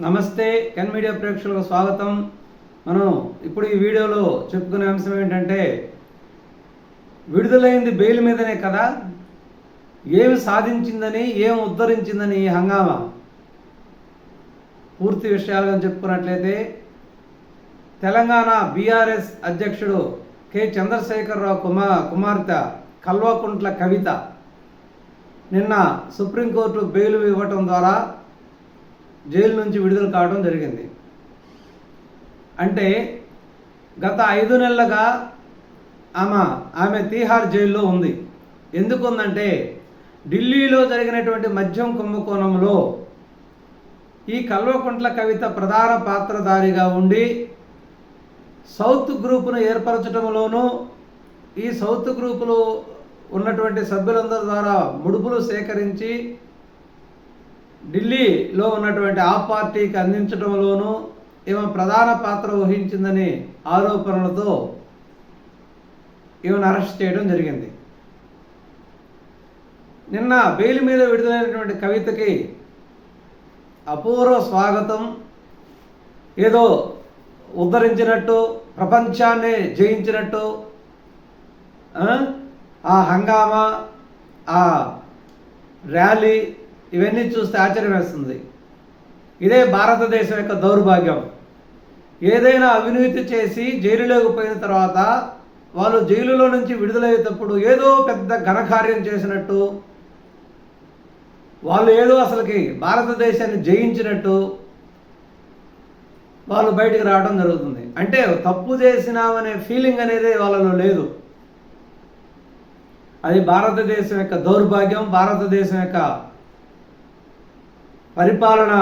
నమస్తే can media ప్రేక్షకులకు స్వాగతం. మనం ఇప్పుడు ఈ వీడియోలో చెప్పుకునే అంశం ఏంటంటే, విడుదలైంది బెయిల్ మీదనే కదా, ఏమి సాధించిందని ఏమి ఉద్ధరించిందని ఈ హంగామా. పూర్తి విషయాలను చెప్పుకున్నట్లయితే, తెలంగాణ బీఆర్ఎస్ అధ్యక్షుడు కె చంద్రశేఖరరావు కుమార్తె కల్వకుంట్ల కవిత నిన్న సుప్రీంకోర్టు బెయిల్ ఇవ్వటం ద్వారా జైలు నుంచి విడుదల కావడం జరిగింది. అంటే గత 5 నెలలుగా ఆమె తీహార్ జైల్లో ఉంది. ఎందుకుందంటే, ఢిల్లీలో జరిగినటువంటి మద్యం కుంభకోణంలో ఈ కల్వకుంట్ల కవిత ప్రధాన పాత్రధారిగా ఉండి సౌత్ గ్రూపును ఏర్పరచడంలోనూ, ఈ సౌత్ గ్రూపులో ఉన్నటువంటి సభ్యులందరి ద్వారా ముడుపులు సేకరించి ఢిల్లీలో ఉన్నటువంటి ఆ పార్టీకి అందించడంలోనూ ఈమె ప్రధాన పాత్ర వహించిందని ఆరోపణలతో ఈమెను అరెస్ట్ చేయడం జరిగింది. నిన్న బెయిల్ మీద విడుదలైనటువంటి కవితకి అపూర్వ స్వాగతం. ఏదో ఉద్ధరించినట్టు, ప్రపంచాన్ని జయించినట్టు, ఆ హంగామా, ఆ ర్యాలీ ఇవన్నీ చూస్తే ఆశ్చర్యం వేస్తుంది. ఇదే భారతదేశం యొక్క దౌర్భాగ్యం. ఏదైనా అవినీతి చేసి జైలులోకి పోయిన తర్వాత వాళ్ళు జైలులో నుంచి విడుదలయ్యేటప్పుడు ఏదో పెద్ద ఘనకార్యం చేసినట్టు, వాళ్ళు ఏదో అసలుకి భారతదేశాన్ని జయించినట్టు వాళ్ళు బయటికి రావడం జరుగుతుంది. అంటే తప్పు చేసినామనే ఫీలింగ్ అనేది వాళ్ళలో లేదు. అది భారతదేశం యొక్క దౌర్భాగ్యం, భారతదేశం యొక్క పరిపాలన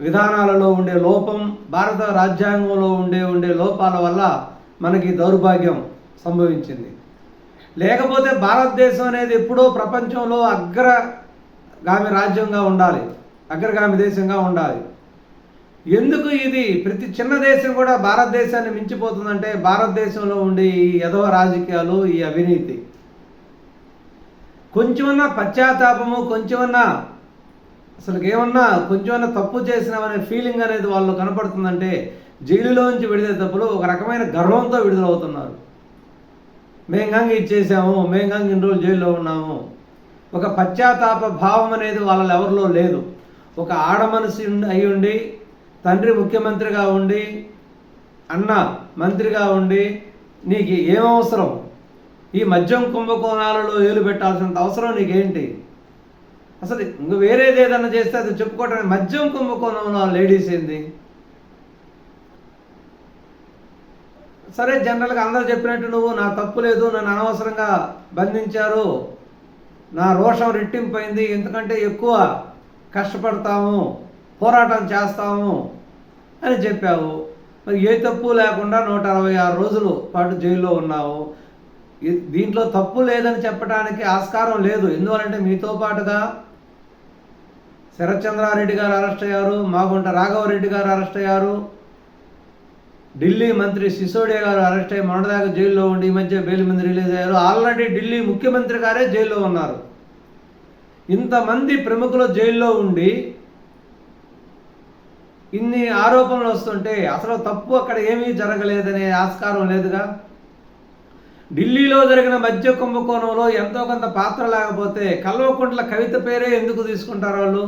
విధానాలలో ఉండే లోపం, భారత రాజ్యాంగంలో ఉండే లోపాల వల్ల మనకి దౌర్భాగ్యం సంభవించింది. లేకపోతే భారతదేశం అనేది ఎప్పుడో ప్రపంచంలో అగ్రగామి రాజ్యంగా ఉండాలి, అగ్రగామి దేశంగా ఉండాలి. ఎందుకు ఇది ప్రతి చిన్న దేశం కూడా భారతదేశాన్ని మించిపోతుందంటే, భారతదేశంలో ఉండే ఈ యదవ రాజకీయాలు, ఈ అవినీతి. కొంచెమన్నా పశ్చాత్తాపము, కొంచెమన్నా అసలు ఏమన్నా కొంచెమన్నా తప్పు చేసినామనే ఫీలింగ్ అనేది వాళ్ళు కనపడుతుందంటే, జైలులోంచి విడుదలైనప్పుడు ఒక రకమైన గర్వంతో విడుదలవుతున్నారు. మేము గంగ ఇచ్చేసాము, మేము గంగ ఇన్ని రోజులు జైల్లో ఉన్నాము. ఒక పశ్చాత్తాప భావం అనేది వాళ్ళ ఎవరిలో లేదు. ఒక ఆడమనిషి అయి ఉండి, తండ్రి ముఖ్యమంత్రిగా ఉండి, అన్న మంత్రిగా ఉండి, నీకు ఏమవసరం? ఈ మద్యం కుంభకోణాలలో ఏలు పెట్టాల్సినంత అవసరం నీకేంటి? అసలు ఇంక వేరేది ఏదన్నా చేస్తే అది చెప్పుకోవటానికి, మద్యం కుంభకోణంలో లేడీస్ ఏంది? సరే, జనరల్గా అందరూ చెప్పినట్టు నువ్వు నా తప్పు లేదు, నన్ను అనవసరంగా బంధించారు, నా రోషం రెట్టింపైంది, ఎందుకంటే ఎక్కువ కష్టపడతాము, పోరాటం చేస్తాము అని చెప్పావు. మరి ఏ తప్పు లేకుండా 166 రోజుల పాటు జైల్లో ఉన్నావు. దీంట్లో తప్పు లేదని చెప్పడానికి ఆస్కారం లేదు. ఎందువలంటే మీతో పాటుగా శరత్చంద్రారెడ్డి గారు అరెస్ట్ అయ్యారు, మాగుంట రాఘవరెడ్డి గారు అరెస్ట్ అయ్యారు, ఢిల్లీ మంత్రి సిసోడియా గారు అరెస్ట్ అయ్యి మొన్నటిదాకా జైల్లో ఉండి ఈ మధ్య బెయిల్ మీద రిలీజ్ అయ్యారు. ఆల్రెడీ ఢిల్లీ ముఖ్యమంత్రి గారే జైల్లో ఉన్నారు. ఇంతమంది ప్రముఖులు జైల్లో ఉండి ఇన్ని ఆరోపణలు వస్తుంటే అసలు తప్పు అక్కడ ఏమీ జరగలేదనే ఆస్కారం లేదుగా. ఢిల్లీలో జరిగిన మద్య కుంభకోణంలో ఎంతో కొంత పాత్ర లేకపోతే కల్వకుంట్ల కవిత పేరే ఎందుకు తీసుకుంటారు వాళ్ళు?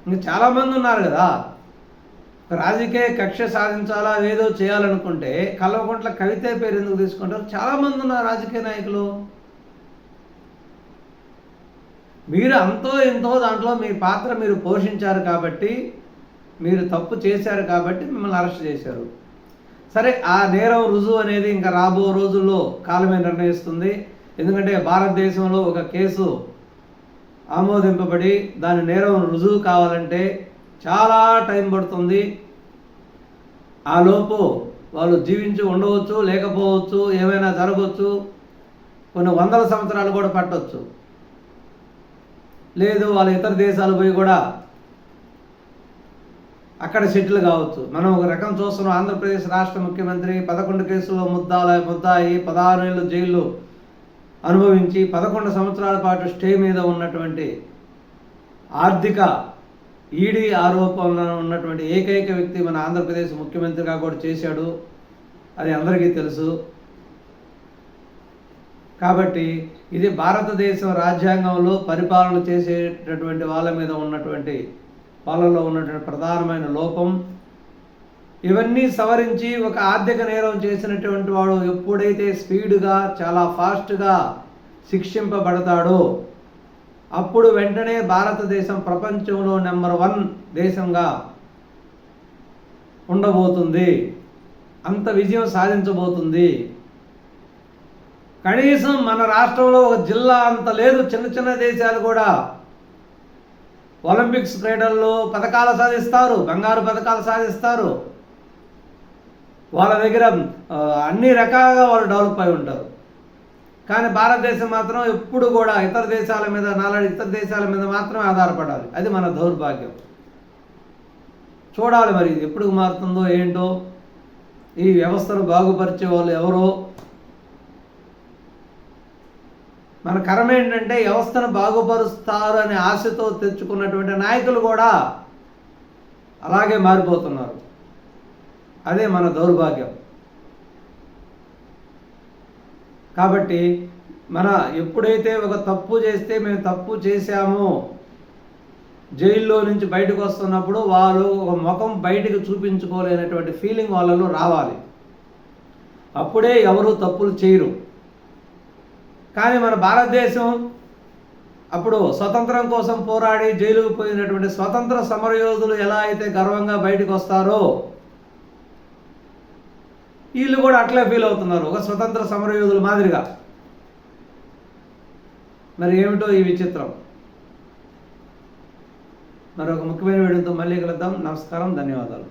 ఇంకా చాలామంది ఉన్నారు కదా. రాజకీయ కక్ష సాధించాలా, ఏదో చేయాలనుకుంటే కల్వకుంట్ల కవిత పేరు ఎందుకు తీసుకుంటారు? చాలామంది ఉన్నారు రాజకీయ నాయకులు. మీరు అంతో ఎంతో దాంట్లో మీ పాత్ర మీరు పోషించారు కాబట్టి, మీరు తప్పు చేశారు కాబట్టి మిమ్మల్ని అరెస్ట్ చేశారు. సరే, ఆ నేరం రుజువు అనేది ఇంకా రాబో రోజుల్లో కాలమే నిర్ణయిస్తుంది. ఎందుకంటే భారతదేశంలో ఒక కేసు ఆమోదింపబడి దాని నేరం రుజువు కావాలంటే చాలా టైం పడుతుంది. ఆలోపు వాళ్ళు జీవించి ఉండవచ్చు, లేకపోవచ్చు, ఏమైనా జరగవచ్చు, కొన్ని వందల సంవత్సరాలు కూడా పట్టవచ్చు. లేదు, వాళ్ళు ఇతర దేశాలు పోయి కూడా అక్కడ సెటిల్ కావచ్చు. మనం ఒక రకం చూస్తున్నాం. ఆంధ్రప్రదేశ్ రాష్ట్ర ముఖ్యమంత్రి 11 కేసుల్లో ముద్దాయి 16 ఏళ్ళు జైలు అనుభవించి 11 సంవత్సరాల పాటు స్టే మీద ఉన్నటువంటి ఆర్థిక ఈడీ ఆరోపణలో ఉన్నటువంటి ఏకైక వ్యక్తి మన ఆంధ్రప్రదేశ్ ముఖ్యమంత్రిగా కూడా చేశాడు. అది అందరికీ తెలుసు. కాబట్టి ఇది భారతదేశం రాజ్యాంగంలో పరిపాలన చేసేటటువంటి వాళ్ళలో ఉన్నటువంటి ప్రధానమైన లోపం. ఇవన్నీ సవరించి ఒక ఆర్థిక నేరం చేసినటువంటి వాడు ఎప్పుడైతే స్పీడ్గా చాలా ఫాస్ట్గా శిక్షింపబడతాడో అప్పుడు వెంటనే భారతదేశం ప్రపంచంలో నెంబర్ 1 దేశంగా ఉండబోతుంది. అంత విజయం సాధించబోతుంది. కనీసం మన రాష్ట్రంలో ఒక జిల్లా అంత లేదు. చిన్న చిన్న దేశాలు కూడా ఒలింపిక్స్ క్రీడల్లో పథకాలు సాధిస్తారు, బంగారు పథకాలు సాధిస్తారు. వాళ్ళ దగ్గర అన్ని రకాలుగా వాళ్ళు డెవలప్ అయి ఉంటారు. కానీ భారతదేశం మాత్రం ఎప్పుడు కూడా ఇతర దేశాల మీద మాత్రమే ఆధారపడాలి. అది మన దౌర్భాగ్యం. చూడాలి మరి ఇది ఎప్పుడు మారుతుందో ఏంటో. ఈ వ్యవస్థను బాగుపరిచే వాళ్ళు ఎవరో. మన కర్మ ఏంటంటే వ్యవస్థను బాగుపరుస్తారు అనే ఆశతో తెచ్చుకున్నటువంటి నాయకులు కూడా అలాగే మారిపోతున్నారు. అదే మన దౌర్భాగ్యం. కాబట్టి ఎప్పుడైతే ఒక తప్పు చేస్తే మేము తప్పు చేశాము జైల్లో నుంచి బయటకు వస్తున్నప్పుడు వాళ్ళు ఒక ముఖం బయటకు చూపించుకోలేనటువంటి ఫీలింగ్ వాళ్ళలో రావాలి. అప్పుడే ఎవరు తప్పులు చేయరు. కానీ మన భారతదేశం అప్పుడు స్వతంత్రం కోసం పోరాడి జైలుకు పోయినటువంటి స్వతంత్ర సమరయోధులు ఎలా అయితే గర్వంగా బయటకు వస్తారో వీళ్ళు కూడా అట్లే ఫీల్ అవుతున్నారు, ఒక స్వతంత్ర సమరయోధుల మాదిరిగా. మరి ఏమిటో ఈ విచిత్రం. మరొక ముఖ్యమైన వీడియోతో మళ్ళీ కలుద్దాం. నమస్కారం, ధన్యవాదాలు.